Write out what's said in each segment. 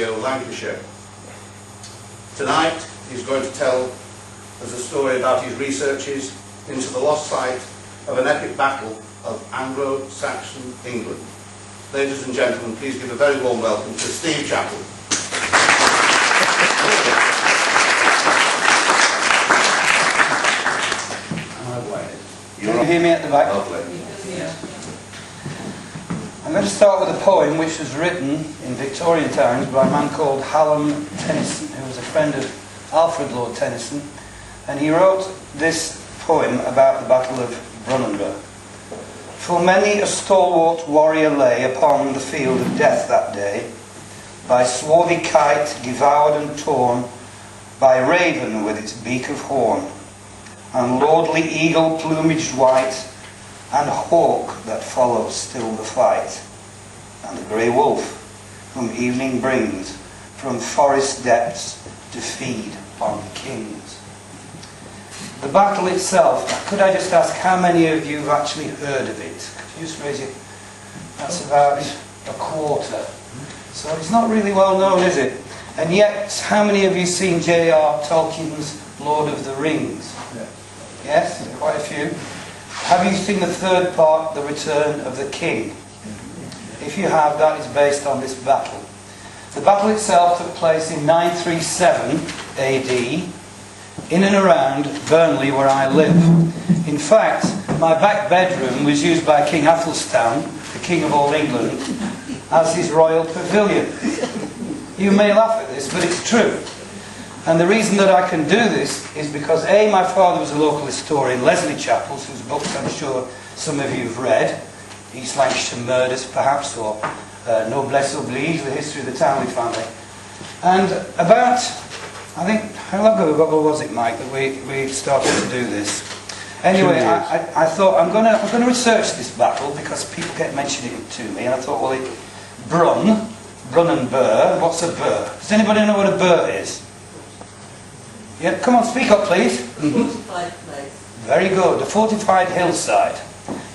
Radio Lancashire. Tonight he's going to tell us a story about his researches into the lost site of an epic battle of Anglo-Saxon England. Ladies and gentlemen, please give a very warm welcome to Steve Chapples. Can you hear me at the back? Yeah. I'm going to start with a poem which was written in Victorian times by a man called Hallam Tennyson, who was a friend of Alfred Lord Tennyson, and he wrote this poem about the Battle of Brunanburh. For many a stalwart warrior lay upon the field of death that day, by swarthy kite devoured and torn, by raven with its beak of horn, and lordly eagle plumaged white, and hawk that follows still the fight, and the grey wolf whom evening brings from forest depths to feed on kings. The battle itself, could I just ask how many of you have actually heard of it? Could you just raise it? That's about a quarter. So it's not really well known, is it? And yet, how many of you seen J.R. Tolkien's Lord of the Rings? Yes, quite a few. Have you seen the third part, The Return of the King? If you have, that is based on this battle. The battle itself took place in 937 AD in and around Burnley, where I live. In fact, my back bedroom was used by King Athelstan, the King of all England, as his royal pavilion. You may laugh at this, but it's true. And the reason that I can do this is because A, my father was a local historian, Leslie Chapples, whose books I'm sure some of you have read, East Lancashire Murders perhaps, or Noblesse Oblige, the history of the Townley family. And about, I think, how long ago was it, Mike, that we started to do this? Anyway, I thought I'm going to research this battle because people kept mentioning it to me, and I thought, well, Brunanburh, what's a burr? Does anybody know what a burr is? Yeah, come on, speak up, please. Fortified place. Very good, a fortified hillside.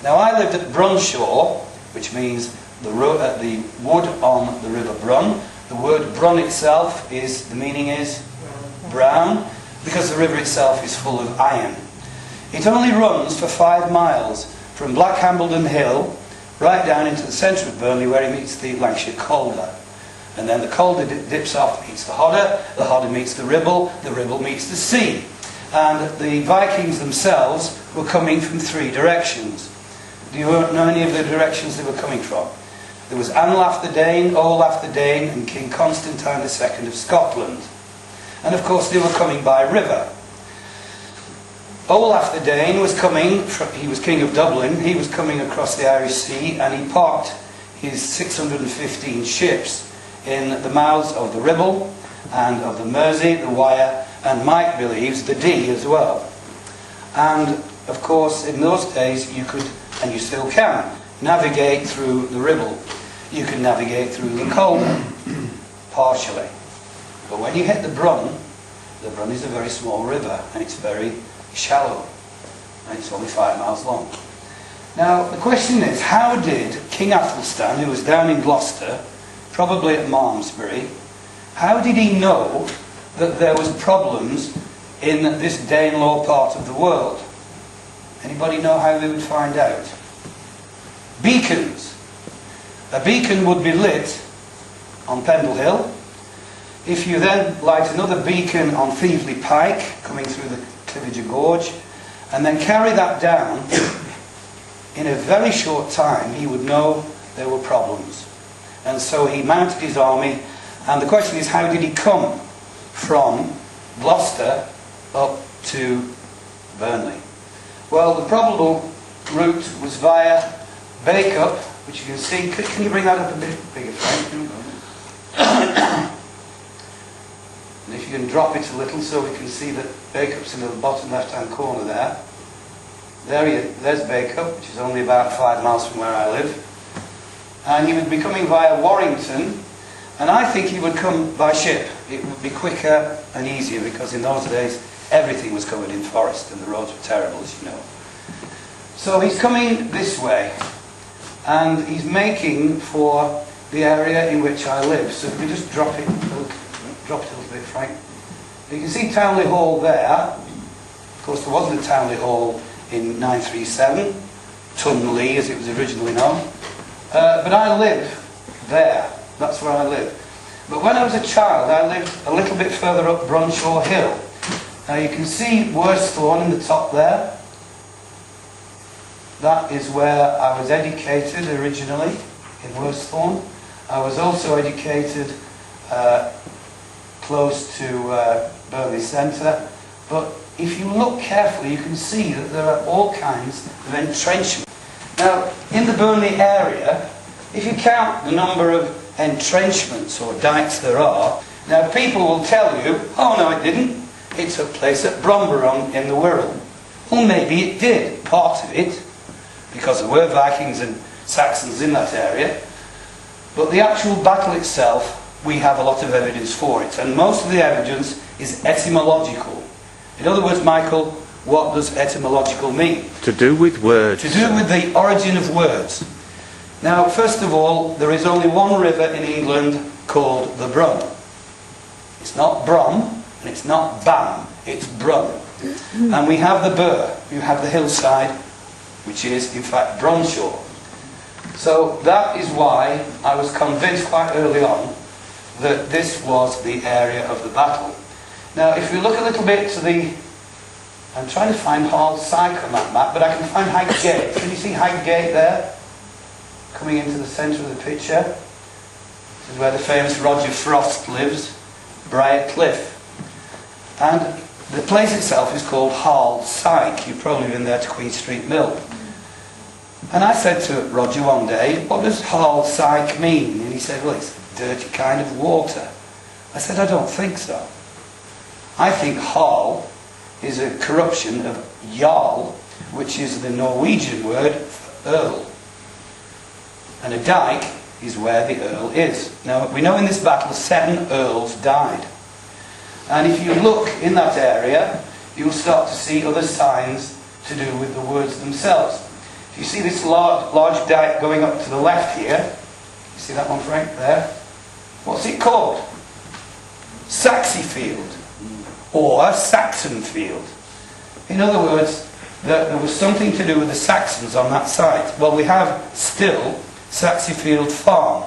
Now, I lived at Brunshaw, which means the wood on the River Brun. The word Brun itself the meaning is brown, because the river itself is full of iron. It only runs for 5 miles from Black Hambledon Hill right down into the centre of Burnley, where it meets the Lancashire Calder. And then the Calder dips off, meets the Hodder meets the Ribble meets the sea. And the Vikings themselves were coming from 3 directions. Do you know any of the directions they were coming from? There was Anlaf the Dane, Olaf the Dane, and King Constantine II of Scotland. And of course they were coming by river. Olaf the Dane was coming, he was King of Dublin, he was coming across the Irish Sea, and he parked his 615 ships in the mouths of the Ribble and of the Mersey, the Wyre, and Mike believes the Dee as well. And of course in those days you could, and you still can, navigate through the Ribble. You can navigate through the Calder, partially. But when you hit the Brun is a very small river and it's very shallow, and it's only 5 miles long. Now the question is, how did King Athelstan, who was down in Gloucester, probably at Malmesbury, how did he know that there was problems in this Danelaw part of the world? Anybody know how they would find out? Beacons. A beacon would be lit on Pendle Hill. If you then light another beacon on Thieveley Pike, coming through the Cliviger Gorge, and then carry that down, in a very short time he would know there were problems. And so he mounted his army, and the question is, how did he come from Gloucester up to Burnley? Well, the probable route was via Bacup, which you can see. Can you bring that up a bit bigger, Frank? And if you can drop it a little so we can see that Bacup's in the bottom left-hand corner there. There's Bacup, which is only about 5 miles from where I live. And he would be coming via Warrington, and I think he would come by ship. It would be quicker and easier, because in those days everything was covered in forest and the roads were terrible, as you know. So he's coming this way, and he's making for the area in which I live. So if we just drop it a little bit, Frank. You can see Townley Hall there. Of course, there wasn't a Townley Hall in 937, Tunley as it was originally known. But I live there. That's where I live. But when I was a child, I lived a little bit further up Brunshaw Hill. Now you can see Worsthorne in the top there. That is where I was educated originally, in Worsthorne. I was also educated close to Burnley Centre. But if you look carefully, you can see that there are all kinds of entrenchments. Now, in the Burnley area, if you count the number of entrenchments or dikes there are, now people will tell you, oh no it didn't, it took place at Brunanburh in the Wirral. Well, maybe it did, part of it, because there were Vikings and Saxons in that area, but the actual battle itself, we have a lot of evidence for it, and most of the evidence is etymological. In other words, Michael, what does etymological mean? To do with words. To do with the origin of words. Now, first of all, there is only one river in England called the Brun. It's not Brum, and it's not Bam, it's Brun. And we have the Bur, you have the hillside, which is, in fact, Brunshaw. So that is why I was convinced quite early on that this was the area of the battle. Now, if we look a little bit to the... I'm trying to find Hall Syke on that map, but I can find Highgate. Can you see Highgate there? Coming into the centre of the picture. This is where the famous Roger Frost lives, Briar Cliff. And the place itself is called Hall Syke. You've probably been there to Queen Street Mill. And I said to Roger one day, what does Hall Syke mean? And he said, well, it's a dirty kind of water. I said, I don't think so. I think Hall is a corruption of Jarl, which is the Norwegian word for earl. And a dike is where the earl is. Now, we know in this battle 7 earls died. And if you look in that area, you'll start to see other signs to do with the words themselves. If you see this large dike going up to the left here, you see that one, Frank, there? What's it called? Saxyfield, or Saxon Field. In other words, there was something to do with the Saxons on that site. Well, we have still Saxyfield Farm.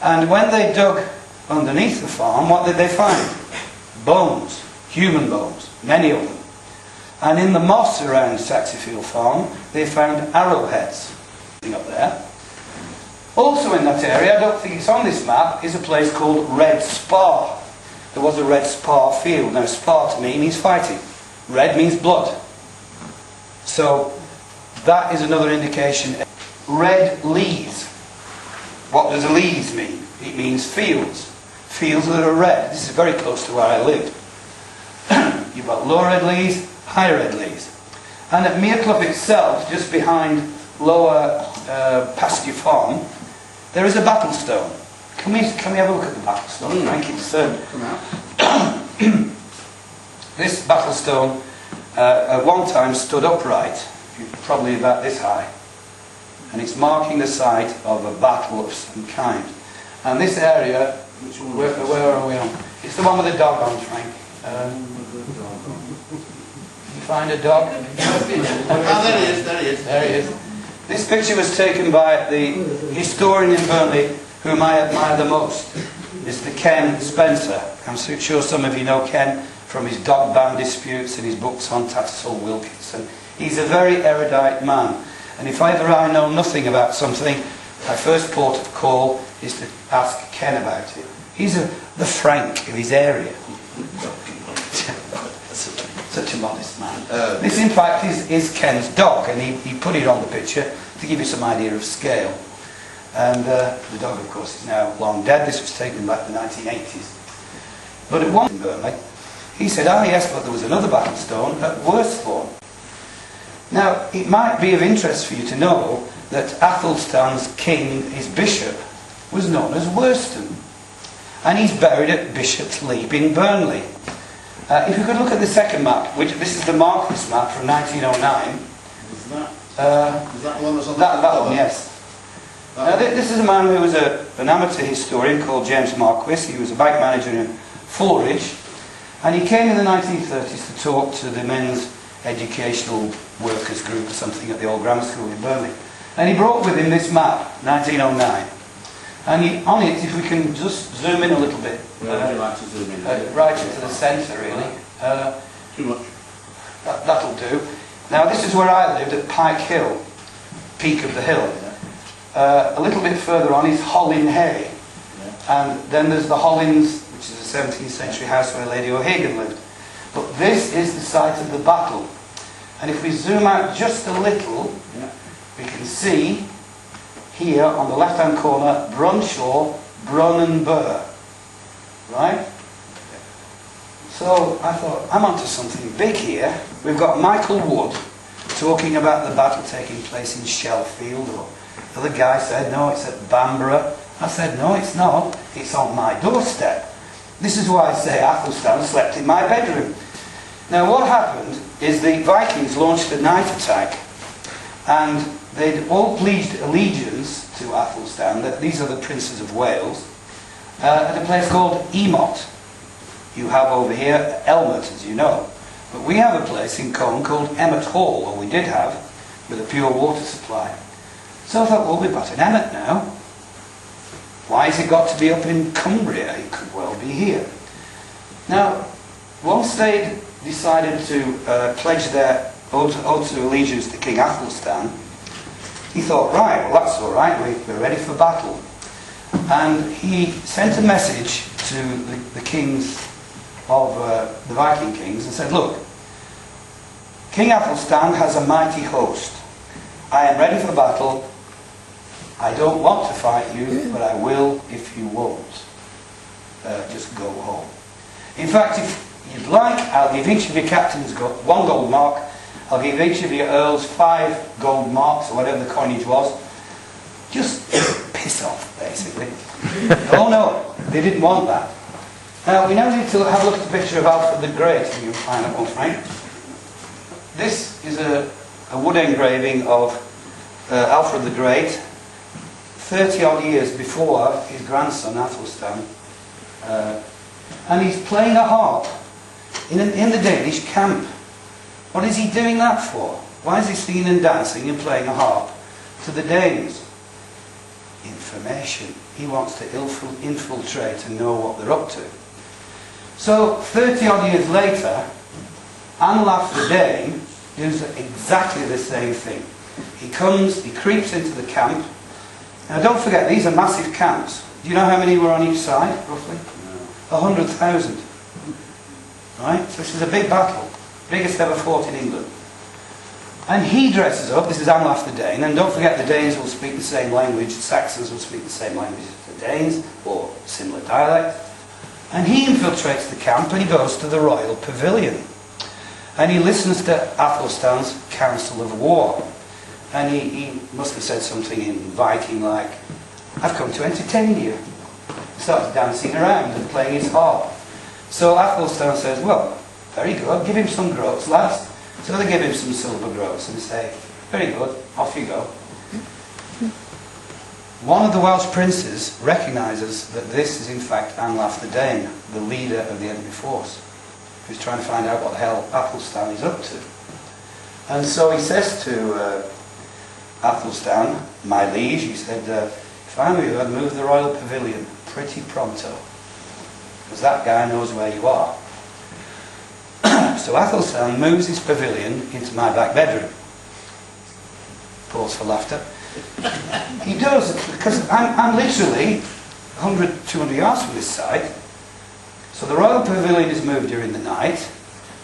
And when they dug underneath the farm, what did they find? Bones, human bones, many of them. And in the moss around Saxyfield Farm, they found arrowheads up there. Also in that area, I don't think it's on this map, is a place called Red Spar. There was a Red Spar field. Now, spar to me means fighting. Red means blood. So, that is another indication. Red lees. What does lees mean? It means fields. Fields that are red. This is very close to where I lived. You've got low red lees, high red lees. And at Merecliff itself, just behind lower Pasture Farm, there is a battle stone. Can we have a look at the battle stone? Thank you, sir. Come out. This battle stone at one time stood upright, probably about this high. And it's marking the site of a battle of some kind. And this area, where are we on? It's the one with the dog on, Frank. You find a dog? Oh, there he is, there he is. There he is. This picture was taken by the historian in Burnley whom I admire the most, Mr. Ken Spencer. I'm sure some of you know Ken from his dog-bound disputes and his books on Tattersall Wilkinson. He's a very erudite man. And if ever I know nothing about something, my first port of call is to ask Ken about it. He's the Frank of his area. Such a modest man. This, in fact, is Ken's dog, and he put it on the picture to give you some idea of scale. And the dog, of course, is now long dead. This was taken back in the 1980s. But at one in Burnley, he said, yes, but there was another battle stone at Worsthorne. Now, it might be of interest for you to know that Athelstan's king, his bishop, was known as Worston. And he's buried at Bishop's Leap in Burnley. If you could look at the second map, which this is the Marquis map from 1909. Is that the one that's on the That one, yes. Now, this is a man who was an amateur historian called James Marquis. He was a bank manager in Fulridge, and he came in the 1930s to talk to the men's educational workers group or something at the old grammar school in Birmingham. And he brought with him this map, 1909. And on it, if we can just zoom in a little bit. Where would you like to zoom in? Right into the centre, really. Too much. That'll do. Now, this is where I lived, at Pike Hill, peak of the hill. A little bit further on is Hollin Hay. And then there's the Hollins, which is a 17th century house where Lady O'Hagan lived. But this is the site of the battle. And if we zoom out just a little, we can see here on the left-hand corner, Brunshaw, Brunanburh. Right? So I thought, I'm onto something big here. We've got Michael Wood talking about the battle taking place in Shellfield, or the other guy said, no, it's at Bamborough. I said, no, it's not. It's on my doorstep. This is why I say Athelstan slept in my bedroom. Now, what happened is the Vikings launched a night attack, and they'd all pledged allegiance to Athelstan, that these are the princes of Wales, at a place called Emot. You have over here Elmet, as you know. But we have a place in Cone called Emmet Hall, or we did have, with a pure water supply. So I thought, well, we've got an Emmet now. Why has it got to be up in Cumbria? It could well be here. Now, once they'd decided to pledge their oath to allegiance to King Athelstan, he thought, right, well, that's all right, we're ready for battle. And he sent a message to the kings of the Viking kings and said, look, King Athelstan has a mighty host. I am ready for battle. I don't want to fight you, but I will if you won't. Just go home. In fact, if you'd like, I'll give each of your captains 1 gold mark. I'll give each of your earls 5 gold marks, or whatever the coinage was. Just piss off, basically. Oh no, they didn't want that. Now, we now need to have a look at the picture of Alfred the Great, if you can find that one, Frank. This is a wood engraving of Alfred the Great, 30 odd years before his grandson Athelstan. And he's playing a harp in the Danish camp. What is he doing that for? Why is he singing and dancing and playing a harp to the Danes? Information. He wants to infiltrate and know what they're up to. So, 30 odd years later, Anlaf the Dane does exactly the same thing. He comes, he creeps into the camp. Now don't forget, these are massive camps. Do you know how many were on each side, roughly? 100,000. Right? So this is a big battle. Biggest ever fought in England. And he dresses up, this is Anlaf the Dane, and don't forget the Danes will speak the same language, Saxons will speak the same language as the Danes, or similar dialect. And he infiltrates the camp and he goes to the royal pavilion. And he listens to Athelstan's council of war. And he must have said something in Viking like, I've come to entertain you. He starts dancing around and playing his harp. So Athelstan says, well, very good, give him some groats, lads. So they give him some silver groats and say, very good, off you go. One of the Welsh princes recognises that this is in fact Anlaf the Dane, the leader of the enemy force, who's trying to find out what the hell Athelstan is up to. And so he says to Athelstan, my liege, he said, if I were you, I'd move the royal pavilion pretty pronto, because that guy knows where you are. So Athelstan moves his pavilion into my back bedroom. Pause for laughter. He does, because I'm literally 100, 200 yards from this site. So the royal pavilion is moved during the night,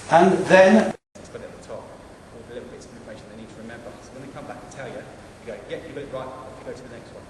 and then put it at the top, all the little bits of information they need to remember. So when they come back and tell you, you go, yeah, you got it right, off you go to the next one.